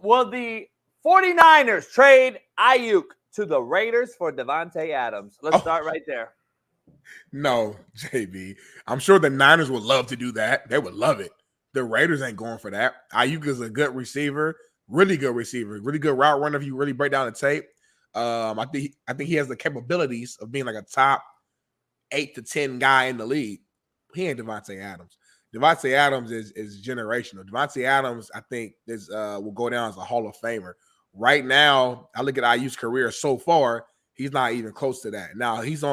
Will the 49ers trade Aiyuk to the Raiders for Davante Adams? Let's start right there. No, JB. I'm sure the Niners would love to do that. They would love it. The Raiders ain't going for that. Aiyuk is a good receiver, really good route runner if you really break down the tape. I think he has the capabilities of being like a top 8 to 10 guy in the league. He ain't Davante Adams. Davante Adams is generational. Davante Adams, I think, will go down as a Hall of Famer. Right now, I look at Aiyuk's career so far, he's not even close to that. Now, he's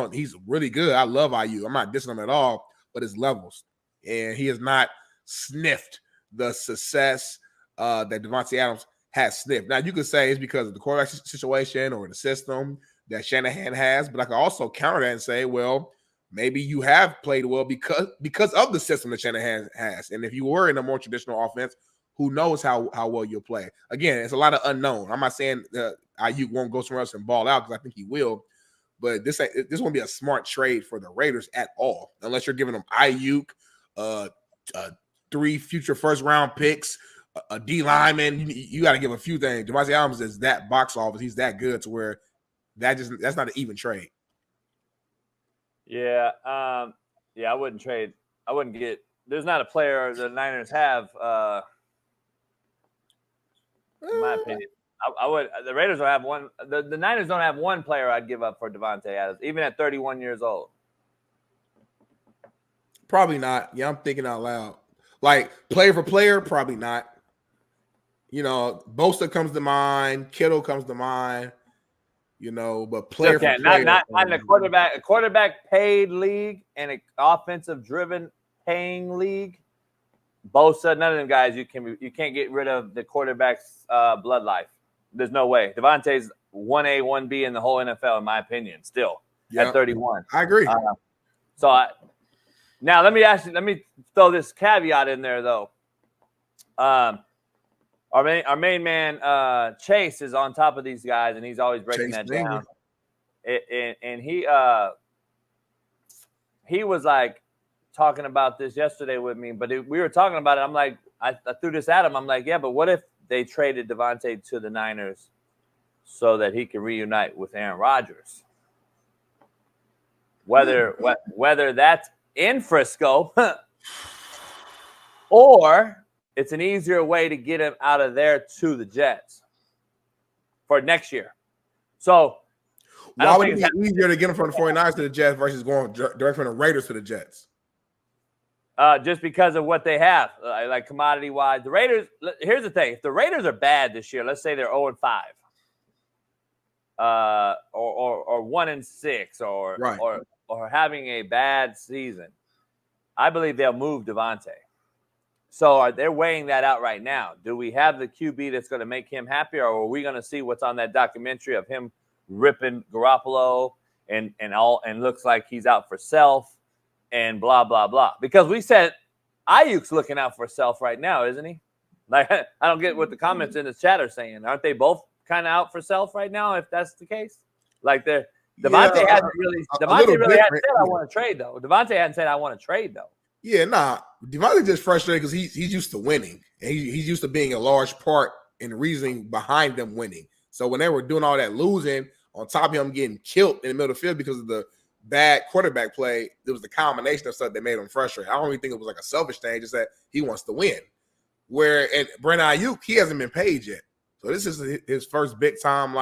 really good. I love Aiyuk. I'm not dissing him at all, but his levels. And he has not sniffed the success that Davante Adams has sniffed. Now, you could say it's because of the quarterback situation or the system that Shanahan has, but I could also counter that and say, well, maybe you have played well because of the system that Shanahan has. And if you were in a more traditional offense, who knows how well you'll play. Again, it's a lot of unknown. I'm not saying Aiyuk won't go somewhere else and ball out because I think he will, but this won't be a smart trade for the Raiders at all, unless you're giving them Aiyuk, 3 future first-round picks, a D lineman. You got to give a few things. Davante Adams is that box office. He's that good to where that's not an even trade. Yeah, I wouldn't trade. I wouldn't get. There's not a player the Niners have. In my opinion, I would. The Raiders don't have one. The Niners don't have one player I'd give up for Davante Adams, even at 31 years old. Probably not. Yeah, I'm thinking out loud. Like player for player, probably not. Bosa comes to mind. Kittle comes to mind. But player for player. Not in a quarterback paid league and an offensive driven paying league. Bosa, none of them guys you can't get rid of the quarterback's blood life. There's no way. Davante's 1A, 1B in the whole NFL, in my opinion, still at 31. I agree. Now let me throw this caveat in there though. Our main man Chase is on top of these guys, and he's always breaking that down. And he was like talking about this yesterday with me, but we were talking about it. I'm like, I threw this at him. I'm like, yeah, but what if they traded Davante to the Niners so that he can reunite with Aaron Rodgers? Whether that's in Frisco or it's an easier way to get him out of there to the Jets for next year. So why would it be easier to get him from the 49ers to the Jets versus going direct from the Raiders to the Jets? Just because of what they have, like commodity-wise. The Raiders, here's the thing. If the Raiders are bad this year, let's say they're 0-5, or 1-6, or having a bad season, I believe they'll move Davante. So they're weighing that out right now. Do we have the QB that's going to make him happy, or are we going to see what's on that documentary of him ripping Garoppolo and looks like he's out for self and blah, blah, blah? Because we said Aiyuk's looking out for self right now, isn't he? Like, I don't get what the comments in the chat are saying. Aren't they both kind of out for self right now, if that's the case? Like, Davante hasn't really – Davante really hasn't said I want to trade, though. Davante hadn't said I want to trade, though. Yeah, nah. Davante just frustrated because he's used to winning. And he's used to being a large part in the reasoning behind them winning. So when they were doing all that losing, on top of him getting killed in the middle of the field because of the bad quarterback play, it was the combination of stuff that made him frustrated. I don't even think it was like a selfish thing, just that he wants to win. And Brandon Aiyuk, he hasn't been paid yet. So this is his first big time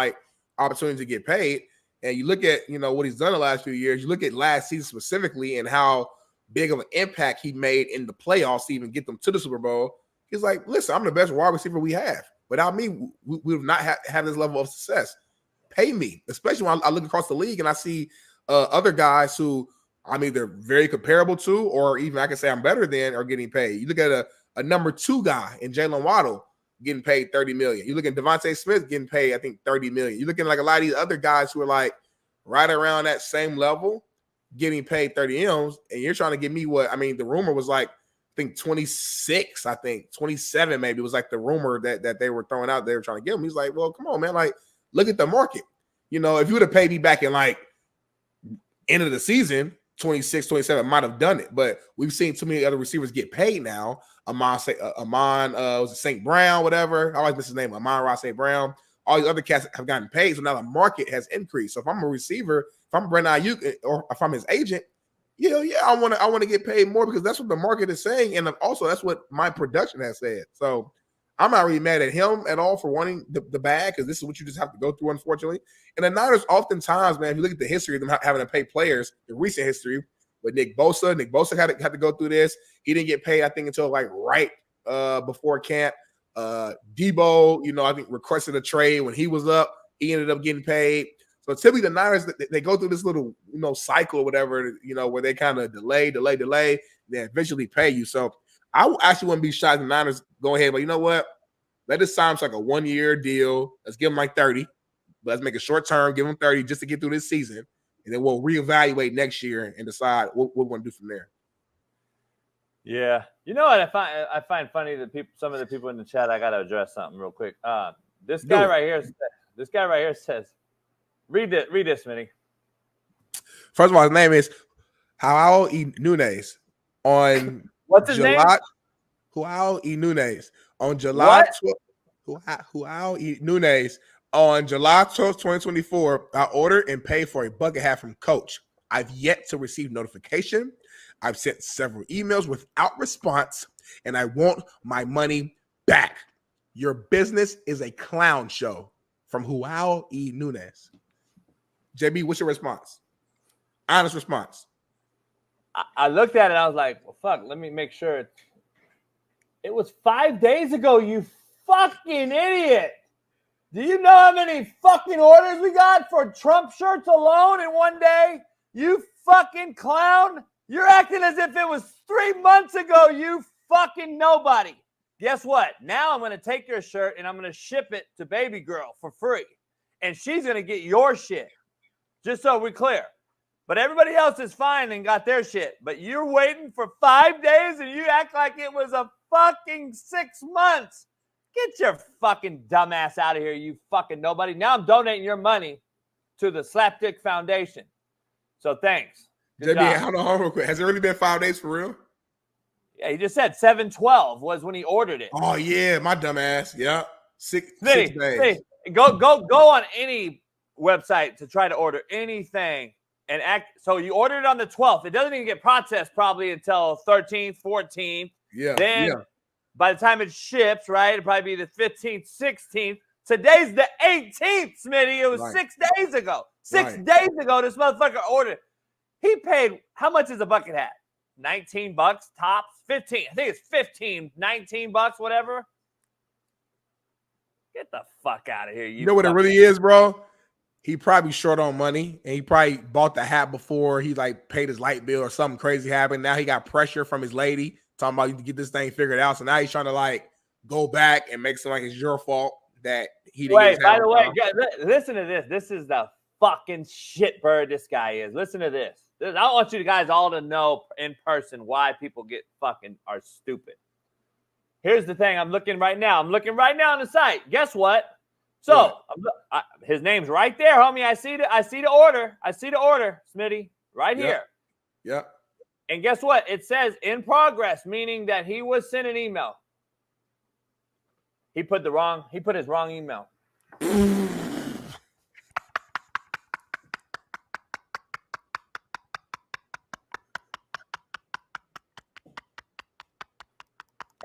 opportunity to get paid. And you look at, what he's done the last few years, you look at last season specifically and how big of an impact he made in the playoffs to even get them to the Super Bowl. He's like, listen, I'm the best wide receiver we have. Without me, we would not have this level of success. Pay me, especially when I look across the league and I see other guys who I'm either very comparable to or even I can say I'm better than are getting paid. You look at a number 2 guy in Jalen Waddle getting paid $30 million. You look at Devontae Smith getting paid, I think, $30 million. You look at like a lot of these other guys who are like right around that same level getting paid 30 M's, and you're trying to give me the rumor was like, I think 26, 27 maybe was like the rumor that they were throwing out. They were trying to give him. He's like, well, come on, man. Like, look at the market. If you would have paid me back in like end of the season, 26, 27 might have done it, but we've seen too many other receivers get paid now. Amon was it St. Brown, whatever. I always miss his name. Amon-Ra St. Brown. All these other cats have gotten paid, so now the market has increased. So if I'm a receiver, if I'm Brandon Aiyuk, or if I'm his agent, I want to get paid more because that's what the market is saying, and also that's what my production has said. So I'm not really mad at him at all for wanting the bag because this is what you just have to go through, unfortunately. And the Niners, oftentimes, man, if you look at the history of them having to pay players, the recent history with Nick Bosa had to go through this. He didn't get paid, I think, until like right before camp. Debo, I think requested a trade when he was up. He ended up getting paid. So typically the Niners, they go through this little, cycle or whatever, where they kind of delay, then eventually pay you. So I actually wouldn't be shocked if the Niners go ahead, but you know what? Let this sign like a 1-year deal. Let's give him like 30. Let's make a short term, give him 30 just to get through this season. And then we'll reevaluate next year and decide what we want to do from there. Yeah. You know what I find funny that some of the people in the chat, I got to address something real quick. This guy right here says, read this, Smitty. First of all, his name is Joao E. Nunez on What's his name? Joao E. Nunez on July 12th. Joao E. Nunez on July 12th, 2024. I ordered and paid for a bucket hat from Coach. I've yet to receive notification. I've sent several emails without response, and I want my money back. Your business is a clown show. From Joao E. Nunez. JB, what's your response? Honest response. I looked at it. I was like, well, fuck, let me make sure. It was 5 days ago, you fucking idiot. Do you know how many fucking orders we got for Trump shirts alone in one day? You fucking clown. You're acting as if it was 3 months ago, you fucking nobody. Guess what? Now I'm going to take your shirt and I'm going to ship it to baby girl for free. And she's going to get your shit. Just so we're clear. But everybody else is fine and got their shit. But you're waiting for 5 days and you act like it was a fucking 6 months. Get your fucking dumbass out of here, you fucking nobody. Now I'm donating your money to the Slapdick Foundation. So thanks. Good JB, hold on real quick. Has it really been 5 days for real? Yeah, he just said 7/12 was when he ordered it. Oh yeah, my dumb ass. Yeah, six days. Go on any website to try to order anything and act. So you ordered it on the 12th. It doesn't even get processed probably until 13th, 14th. Yeah. Then by the time it ships, right, it'll probably be the 15th, 16th. Today's the 18th, Smitty. It was 6 days ago. 6 days ago, this motherfucker ordered. He paid, how much is a bucket hat? $19 tops, 15. I think it's 15, $19, whatever. Get the fuck out of here. You know what it really is, bro? He probably short on money, and he probably bought the hat before he like paid his light bill or something crazy happened. Now he got pressure from his lady talking about you to get this thing figured out. So now he's trying to like go back and make it like it's your fault that he didn't. Wait, by the way, listen to this. This is the fucking shitbird this guy is. Listen to this. I want you guys all to know in person why people are stupid. Here's the thing. I'm looking right now on the site. Guess what? So his name's right there, homie. I see the order. Smitty, right here. Yeah. And guess what? It says in progress, meaning that he was sent an email. He put his wrong email.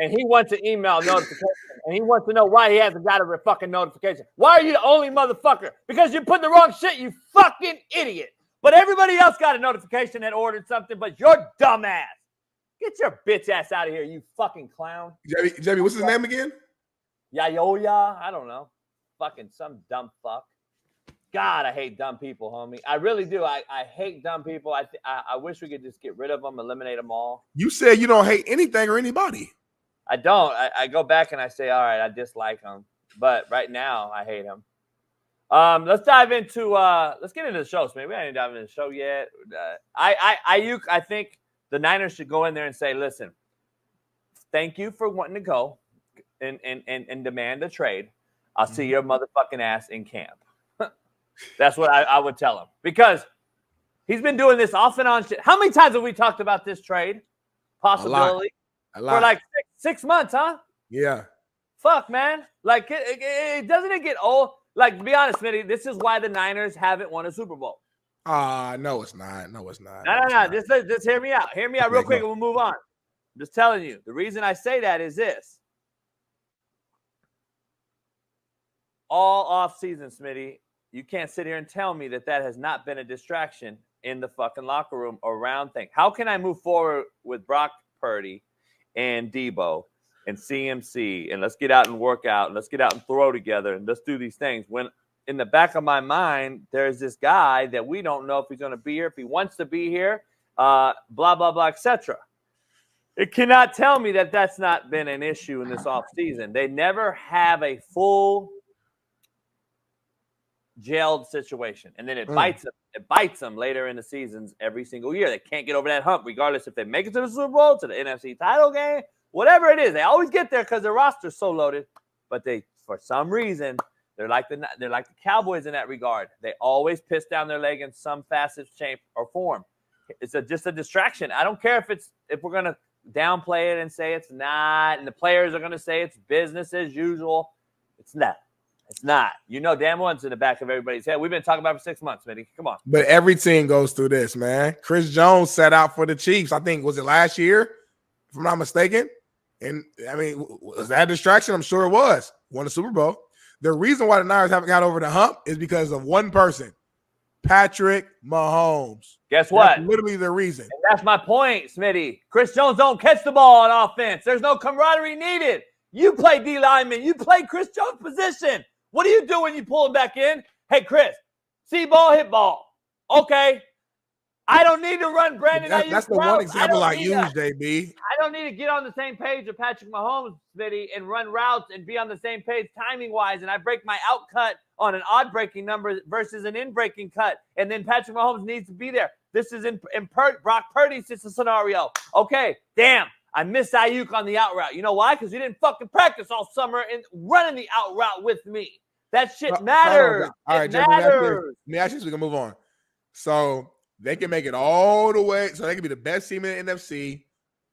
And he wants an email notification. And he wants to know why he hasn't got a fucking notification. Why are you the only motherfucker? Because you put the wrong shit, you fucking idiot. But everybody else got a notification that ordered something, but your dumb ass. Get your bitch ass out of here, you fucking clown. JB, what's his name again? Yayoya. I don't know. Fucking some dumb fuck. God, I hate dumb people, homie. I really do. I hate dumb people. I wish we could just get rid of them, eliminate them all. You said you don't hate anything or anybody. I don't. I go back and I say, all right, I dislike him. But right now, I hate him. Let's dive into let's get into the show, man. We haven't dive into the show yet. Aiyuk, I think the Niners should go in there and say, listen, thank you for wanting to go and demand a trade. I'll see your motherfucking ass in camp. That's what I would tell him. Because He's been doing this off and on shit. How many times have we talked about this trade possibility? A lot. For like 6 months, huh? Yeah. Fuck, man. Like, it doesn't it get old? Like, to be honest, Smitty, this is why the Niners haven't won a Super Bowl. No, it's not. No, it's not. No. Just hear me out. Hear me out real quick and we'll move on. I'm just telling you. The reason I say that is this. All off season, Smitty, you can't sit here and tell me that has not been a distraction in the fucking locker room around things. How can I move forward with Brock Purdy and Debo and CMC and let's get out and work out and let's get out and throw together and let's do these things when in the back of my mind, there's this guy that we don't know if he's going to be here, if he wants to be here, blah, blah, blah, etc. It cannot tell me that that's not been an issue in this offseason. They never have a full gelled situation. And then it bites them. It bites them later in the seasons every single year. They can't get over that hump, regardless if they make it to the Super Bowl, to the NFC title game, whatever it is. They always get there because their roster's so loaded. But they, for some reason, they're like the Cowboys in that regard. They always piss down their leg in some facet, shape, or form. It's just a distraction. I don't care if we're gonna downplay it and say it's not, and the players are gonna say it's business as usual. It's not. It's not. You know damn well it's in the back of everybody's head. We've been talking about it for 6 months, Smitty. Come on. But every team goes through this, man. Chris Jones sat out for the Chiefs. I think was it last year, if I'm not mistaken. And I mean, was that a distraction? I'm sure it was. Won the Super Bowl. The reason why the Niners haven't got over the hump is because of one person, Patrick Mahomes. Guess what? That's literally the reason. And that's my point, Smitty. Chris Jones don't catch the ball on offense. There's no camaraderie needed. You play D lineman. You play Chris Jones' position. What do you do when you pull him back in? Hey, Chris, see ball, hit ball. Okay. I don't need to run Brandon. That's the one example I use, JB. I don't need to get on the same page with Patrick Mahomes, Smitty, and run routes and be on the same page timing-wise, and I break my out cut on an odd breaking number versus an in breaking cut, and then Patrick Mahomes needs to be there. This is in Brock Purdy's scenario. Okay, damn, I missed Aiyuk on the out route. You know why? Because he didn't fucking practice all summer and running the out route with me. That shit matters. All right, Jeff, let me ask you so we can move on. So they can make it all the way. So they can be the best team in the NFC,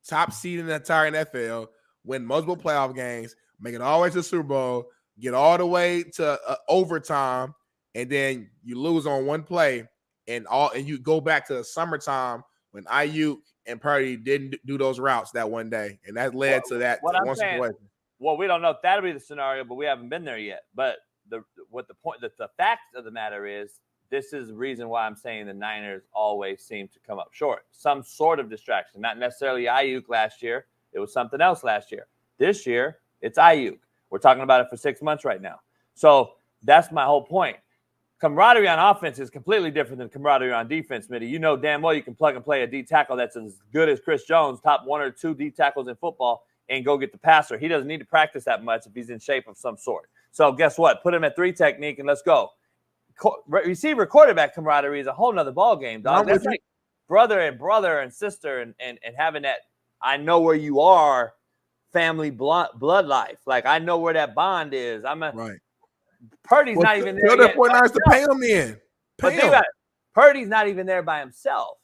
top seed in the entire NFL, win multiple playoff games, make it all the way to the Super Bowl, get all the way to overtime, and then you lose on one play, and you go back to the summertime when Aiyuk and Purdy didn't do those routes that one day, and that led to that one situation. Well, we don't know if that'll be the scenario, but we haven't been there yet. But the fact of the matter is, this is the reason why I'm saying the Niners always seem to come up short. Some sort of distraction, not necessarily Aiyuk last year. It was something else last year. This year, it's Aiyuk. We're talking about it for 6 months right now. So that's my whole point. Camaraderie on offense is completely different than camaraderie on defense, Smitty. You know damn well you can plug and play a D tackle that's as good as Chris Jones, top 1 or 2 D tackles in football, and go get the passer. He doesn't need to practice that much if he's in shape of some sort. So guess what? Put him at 3 technique and let's go. Receiver quarterback camaraderie is a whole nother ball game, dog. That's like brother and sister and having that I know where you are family blood life. Like I know where that bond is. Right. Purdy's not even there. Tell the 49ers to pay him in. But think about it. Purdy's not even there by himself.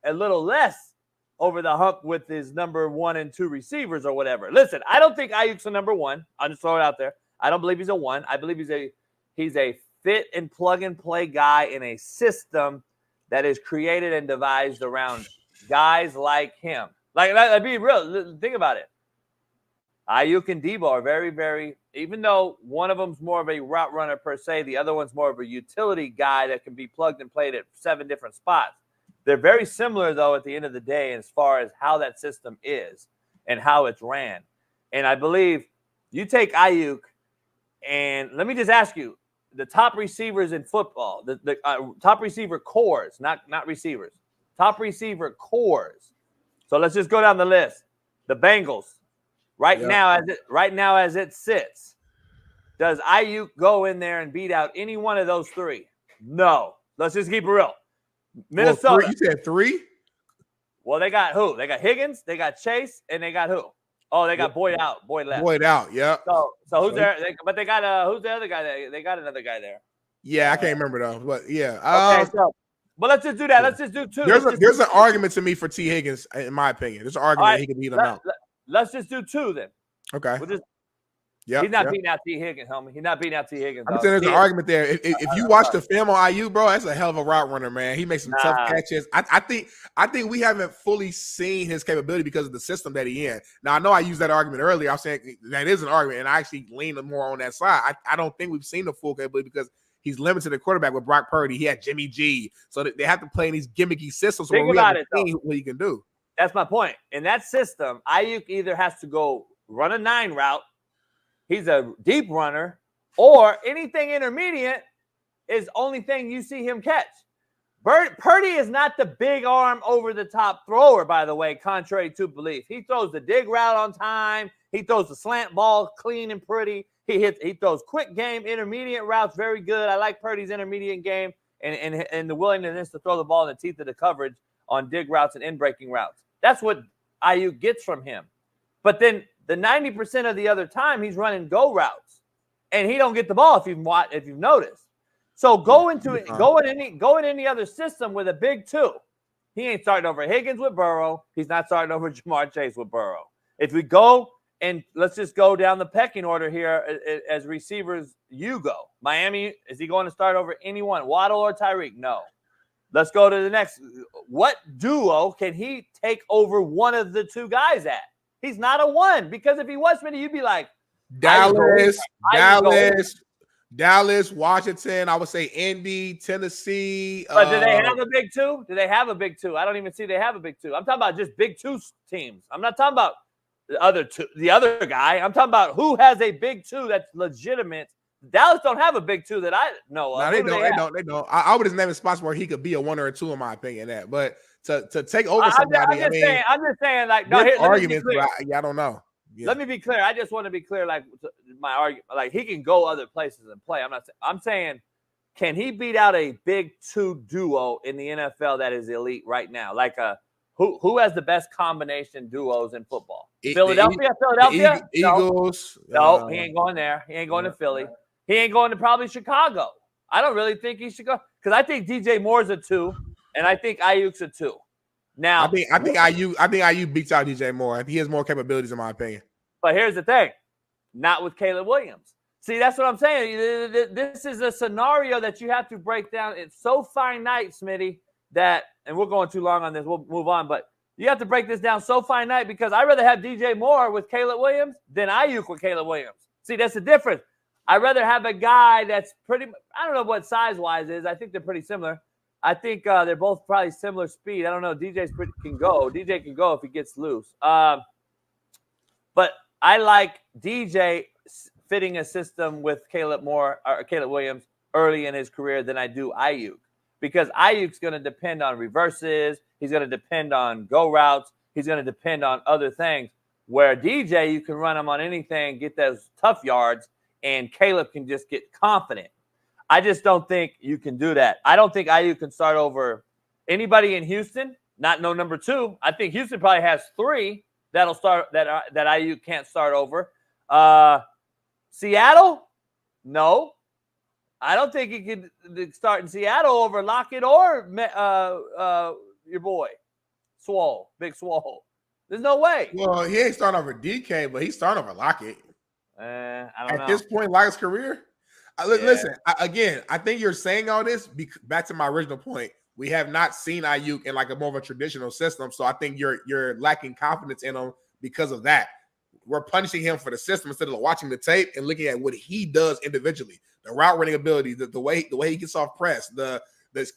A little less over the hump with his number 1 and 2 receivers or whatever. Listen, I don't think Aiyuk's a number 1. I'll just throw it out there. I don't believe he's a 1. I believe he's a fit and plug and play guy in a system that is created and devised around guys like him. Like, be real. Think about it. Aiyuk and Debo are very, very, even though one of them's more of a route runner per se, the other one's more of a utility guy that can be plugged and played at 7 different spots. They're very similar, though, at the end of the day, as far as how that system is and how it's ran. And I believe you take Aiyuk, and let me just ask you, the top receivers in football, the top receiver cores, not receivers, top receiver cores. So let's just go down the list. The Bengals, right now as it sits, does Aiyuk go in there and beat out any one of those 3? No. Let's just keep it real. Minnesota. Well, you said 3? Well, they got who? They got Higgins, they got Chase, and they got who? Oh, they got Boyd out. Boyd left. Boyd out, yeah. So who's there? But they got who's the other guy there? They got another guy there. Yeah, I can't remember though. But yeah. Okay, so But let's just do that. Let's just do 2. There's an argument to me for T. Higgins, in my opinion. There's an argument that he can beat him out. Let's just do 2 then. Okay. He's not beating out T. Higgins, homie. He's not beating out T. Higgins. I'm saying there's an argument there. If you watch the film on Aiyuk, bro, that's a hell of a route runner, man. He makes some tough catches. I think we haven't fully seen his capability because of the system that he in. Now, I know I used that argument earlier. I'm saying that is an argument, and I actually lean more on that side. I don't think we've seen the full capability because he's limited to quarterback with Brock Purdy. He had Jimmy G. So they have to play in these gimmicky systems where we haven't seen what he can do. That's my point. In that system, Aiyuk either has to go run a 9 route, he's a deep runner, or anything intermediate is only thing you see him catch. Purdy is not the big arm over-the-top thrower, by the way, contrary to belief. He throws the dig route on time. He throws the slant ball clean and pretty. He throws quick game, intermediate routes very good. I like Purdy's intermediate game and the willingness to throw the ball in the teeth of the coverage on dig routes and in-breaking routes. That's what Aiyuk gets from him. But then the 90% of the other time, he's running go routes, and he don't get the ball if you've noticed. So go in any other system with a big 2. He ain't starting over Higgins with Burrow. He's not starting over Jamar Chase with Burrow. If we go and let's just go down the pecking order here as receivers, you go. Miami, is he going to start over anyone? Waddle or Tyreek? No. Let's go to the next. What duo can he take over one of the 2 guys at? He's not a 1 because if he was, you'd be like Dallas, Washington. I would say Indy, Tennessee. But do they have a big 2? Do they have a big 2? I don't even see they have a big 2. I'm talking about just big 2 teams. I'm not talking about the other guy. I'm talking about who has a big 2 that's legitimate. Dallas don't have a big 2 that I know of. No, they don't. I would just name spots where he could be a 1 or a 2 in my opinion. But to take over somebody, I'm just saying, like, no, arguments. I don't know. Yeah. Let me be clear. I just want to be clear. Like my argument, like he can go other places and play. I'm saying, can he beat out a big 2 duo in the NFL that is elite right now? Like who has the best combination duos in football? Philadelphia. Eagles. No, he ain't going there. He ain't going to Philly. He ain't going to probably Chicago. I don't really think he should go because I think DJ Moore's a 2, and I think Aiyuk's a 2. Now, I think Aiyuk beats out DJ Moore. He has more capabilities, in my opinion. But here's the thing, not with Caleb Williams. See, that's what I'm saying. This is a scenario that you have to break down. It's so finite, Smitty, that, and we're going too long on this. We'll move on, but you have to break this down so finite because I'd rather have DJ Moore with Caleb Williams than Aiyuk with Caleb Williams. See, that's the difference. I'd rather have a guy that's pretty – I don't know what size-wise is. I think they're pretty similar. I think they're both probably similar speed. I don't know. DJ can go. DJ can go if he gets loose. But I like DJ fitting a system with Caleb Williams early in his career than I do Aiyuk because Aiyuk's going to depend on reverses. He's going to depend on go routes. He's going to depend on other things. Where DJ, you can run him on anything, get those tough yards, and Caleb can just get confident. I just don't think you can do that. I don't think Aiyuk can start over anybody in Houston. Not no number 2. I think Houston probably has 3 that'll start that Aiyuk can't start over. Seattle, no, I don't think he could start in Seattle over Lockett or your boy Swole, Big Swole. There's no way. Well, he ain't starting over DK, but he's starting over Lockett. I don't know. At this point in Lockett's career. Listen, I think you're saying all this back to my original point. We have not seen Aiyuk in like a more of a traditional system, so I think you're lacking confidence in him because of that. We're punishing him for the system instead of watching the tape and looking at what he does individually. The route running ability, the way he gets off press, the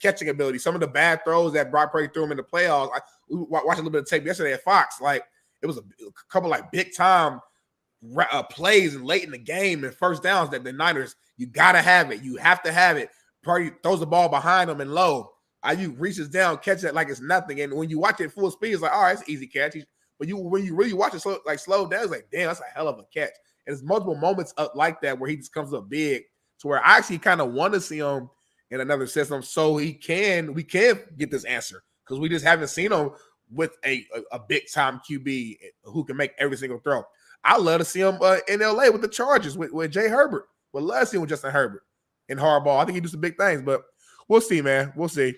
catching ability, some of the bad throws that Brock Purdy threw him in the playoffs. We watched a little bit of tape yesterday at Fox. Like it was a couple like big time plays and late in the game and first downs that the Niners, you gotta have it. You have to have it. Purdy throws the ball behind him and low. Aiyuk reaches down, catches it like it's nothing. And when you watch it full speed, it's like, all right, it's an easy catch. But when you really watch it slow down, it's like, damn, that's a hell of a catch. And there's multiple moments like that where he just comes up big to where I actually kind of want to see him in another system so we can get this answer because we just haven't seen him with a big time QB who can make every single throw. I'd love to see him in LA with the Chargers with Jay Herbert. Would love to see him with Justin Herbert and Harbaugh. I think he do some big things, but we'll see, man. We'll see.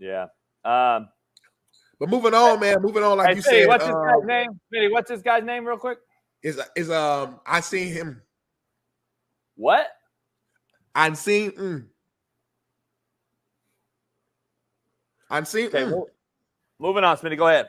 Yeah. But moving on, man. Moving on, like you said. What's this guy's name? Smitty, what's this guy's name, real quick? I seen him. What? I seen. Okay, moving on, Smitty. Go ahead.